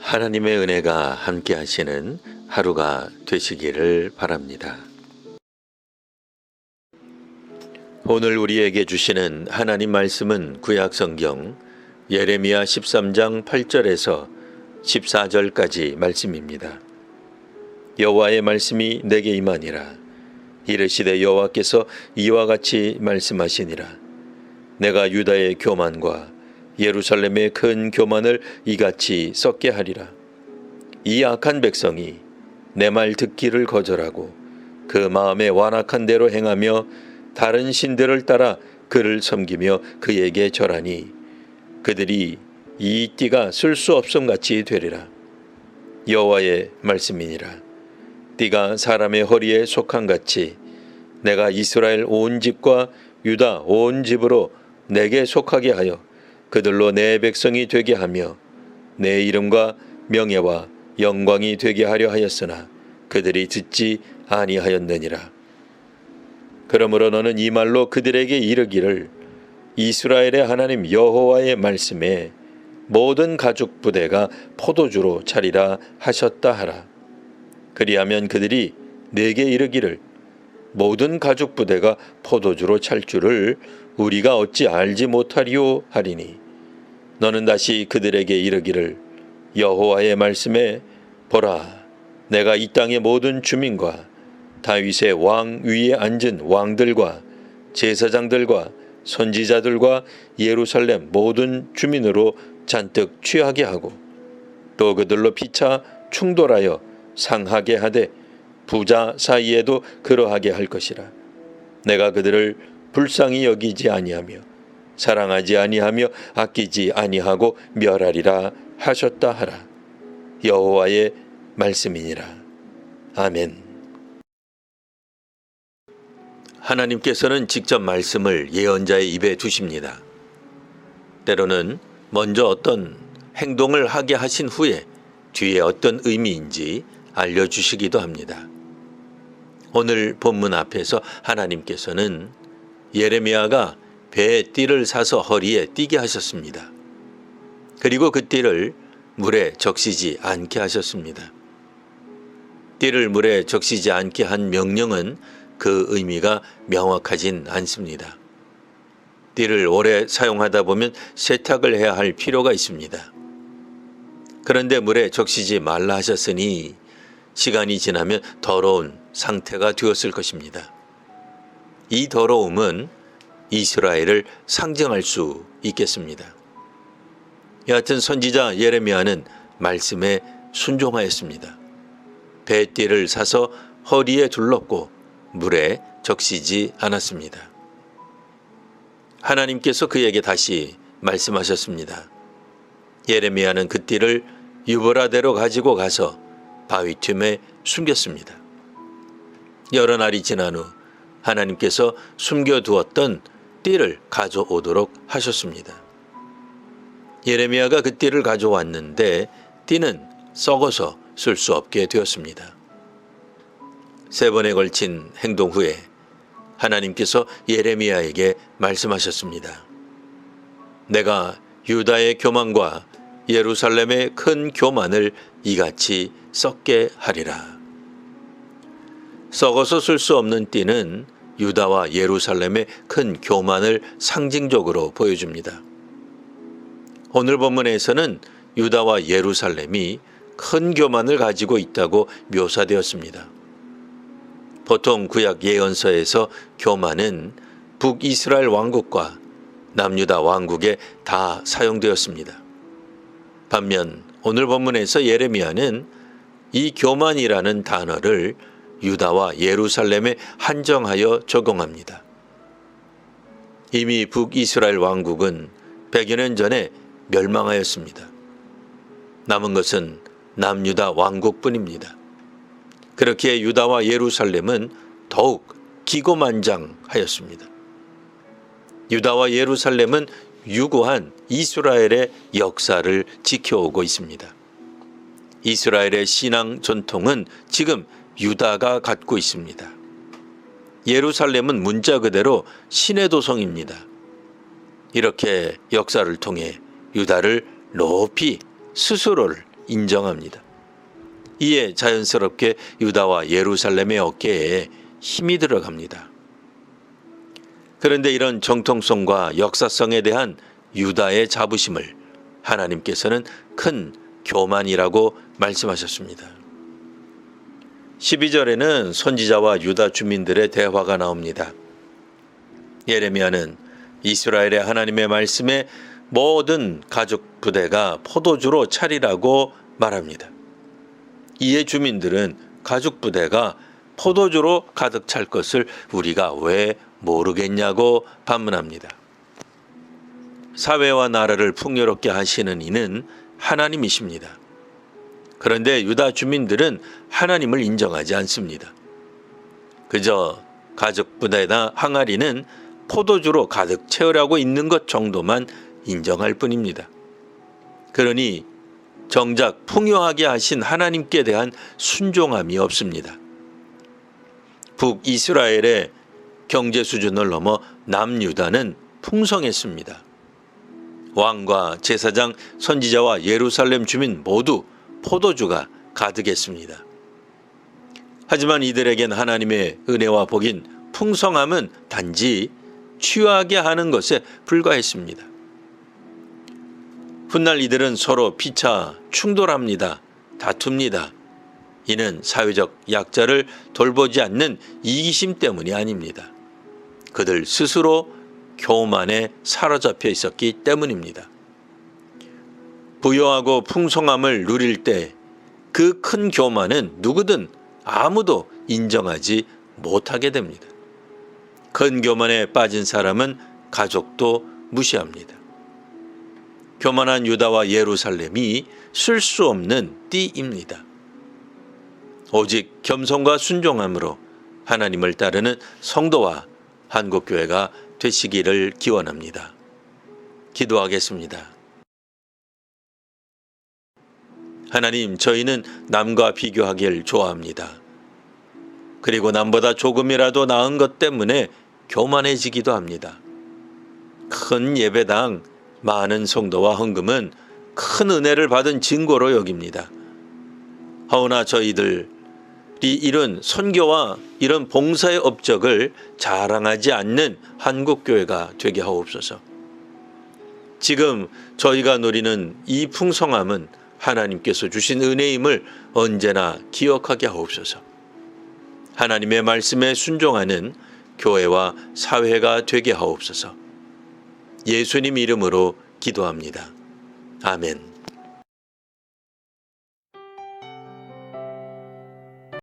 하나님의 은혜가 함께 하시는 하루가 되시기를 바랍니다. 오늘 우리에게 주시는 하나님 말씀은 구약성경 예레미야 13장 8절에서 14절까지 말씀입니다. 여호와의 말씀이 내게 임하니라. 이르시되 여호와께서 이와 같이 말씀하시니라. 내가 유다의 교만과 예루살렘의 큰 교만을 이같이 썩게 하리라. 이 악한 백성이 내 말 듣기를 거절하고 그 마음에 완악한 대로 행하며 다른 신들을 따라 그를 섬기며 그에게 절하니 그들이 이 띠가 쓸 수 없음같이 되리라. 여호와의 말씀이니라. 띠가 사람의 허리에 속한 같이 내가 이스라엘 온 집과 유다 온 집으로 내게 속하게 하여 그들로 내 백성이 되게 하며 내 이름과 명예와 영광이 되게 하려 하였으나 그들이 듣지 아니하였느니라. 그러므로 너는 이 말로 그들에게 이르기를 이스라엘의 하나님 여호와의 말씀에 모든 가죽 부대가 포도주로 차리라 하셨다 하라. 그리하면 그들이 내게 이르기를 모든 가죽 부대가 포도주로 찰 줄을 우리가 어찌 알지 못하리요 하리니 너는 다시 그들에게 이르기를 여호와의 말씀에 보라 내가 이 땅의 모든 주민과 다윗의 왕 위에 앉은 왕들과 제사장들과 선지자들과 예루살렘 모든 주민으로 잔뜩 취하게 하고 또 그들로 피차 충돌하여 상하게 하되 부자 사이에도 그러하게 할 것이라. 내가 그들을 불쌍히 여기지 아니하며 사랑하지 아니하며 아끼지 아니하고 멸하리라 하셨다 하라. 여호와의 말씀이니라. 아멘. 하나님께서는 직접 말씀을 예언자의 입에 두십니다. 때로는 먼저 어떤 행동을 하게 하신 후에 뒤에 어떤 의미인지 알려주시기도 합니다. 오늘 본문 앞에서 하나님께서는 예레미야가 배에 띠를 사서 허리에 띠게 하셨습니다. 그리고 그 띠를 물에 적시지 않게 하셨습니다. 띠를 물에 적시지 않게 한 명령은 그 의미가 명확하진 않습니다. 띠를 오래 사용하다 보면 세탁을 해야 할 필요가 있습니다. 그런데 물에 적시지 말라 하셨으니 시간이 지나면 더러운 상태가 되었을 것입니다. 이 더러움은 이스라엘을 상징할 수 있겠습니다. 여하튼 선지자 예레미야는 말씀에 순종하였습니다. 배띠를 사서 허리에 둘렀고 물에 적시지 않았습니다. 하나님께서 그에게 다시 말씀하셨습니다. 예레미야는 그 띠를 유보라대로 가지고 가서 바위 틈에 숨겼습니다. 여러 날이 지난 후 하나님께서 숨겨두었던 띠를 가져오도록 하셨습니다. 예레미야가 그 띠를 가져왔는데 띠는 썩어서 쓸 수 없게 되었습니다. 3번에 걸친 행동 후에 하나님께서 예레미야에게 말씀하셨습니다. 내가 유다의 교만과 예루살렘의 큰 교만을 이같이 썩게 하리라. 썩어서 쓸 수 없는 띠는 유다와 예루살렘의 큰 교만을 상징적으로 보여줍니다. 오늘 본문에서는 유다와 예루살렘이 큰 교만을 가지고 있다고 묘사되었습니다. 보통 구약 예언서에서 교만은 북이스라엘 왕국과 남유다 왕국에 다 사용되었습니다. 반면 오늘 본문에서 예레미야는 이 교만이라는 단어를 유다와 예루살렘에 한정하여 적용합니다. 이미 북이스라엘 왕국은 100여 년 전에 멸망하였습니다. 남은 것은 남유다 왕국뿐입니다. 그렇기에 유다와 예루살렘은 더욱 기고만장하였습니다. 유다와 예루살렘은 유구한 이스라엘의 역사를 지켜오고 있습니다. 이스라엘의 신앙 전통은 지금 유다가 갖고 있습니다. 예루살렘은 문자 그대로 신의 도성입니다. 이렇게 역사를 통해 유다를 높이 스스로를 인정합니다. 이에 자연스럽게 유다와 예루살렘의 어깨에 힘이 들어갑니다. 그런데 이런 정통성과 역사성에 대한 유다의 자부심을 하나님께서는 큰 교만이라고 말씀하셨습니다. 12절에는 선지자와 유다 주민들의 대화가 나옵니다. 예레미야는 이스라엘의 하나님의 말씀에 모든 가죽 부대가 포도주로 차리라고 말합니다. 이에 주민들은 가죽 부대가 포도주로 가득 찰 것을 우리가 왜 모르겠냐고 반문합니다. 사회와 나라를 풍요롭게 하시는 이는 하나님이십니다. 그런데 유다 주민들은 하나님을 인정하지 않습니다. 그저 가죽 부대나 항아리는 포도주로 가득 채우라고 있는 것 정도만 인정할 뿐입니다. 그러니 정작 풍요하게 하신 하나님께 대한 순종함이 없습니다. 북이스라엘의 경제 수준을 넘어 남유다는 풍성했습니다. 왕과 제사장, 선지자와 예루살렘 주민 모두 포도주가 가득했습니다. 하지만 이들에겐 하나님의 은혜와 복인 풍성함은 단지 취하게 하는 것에 불과했습니다. 훗날 이들은 서로 피차 충돌합니다. 다툽니다. 이는 사회적 약자를 돌보지 않는 이기심 때문이 아닙니다. 그들 스스로 교만에 사로잡혀 있었기 때문입니다. 부요하고 풍성함을 누릴 때 그 큰 교만은 누구든 아무도 인정하지 못하게 됩니다. 큰 교만에 빠진 사람은 가족도 무시합니다. 교만한 유다와 예루살렘이 쓸 수 없는 띠입니다. 오직 겸손과 순종함으로 하나님을 따르는 성도와 한국교회가 되시기를 기원합니다. 기도하겠습니다. 하나님, 저희는 남과 비교하길 좋아합니다. 그리고 남보다 조금이라도 나은 것 때문에 교만해지기도 합니다. 큰 예배당, 많은 성도와 헌금은 큰 은혜를 받은 증거로 여깁니다. 하오나 저희들이 이런 선교와 이런 봉사의 업적을 자랑하지 않는 한국교회가 되게 하옵소서. 지금 저희가 누리는 이 풍성함은 하나님께서 주신 은혜임을 언제나 기억하게 하옵소서. 하나님의 말씀에 순종하는 교회와 사회가 되게 하옵소서. 예수님 이름으로 기도합니다. 아멘.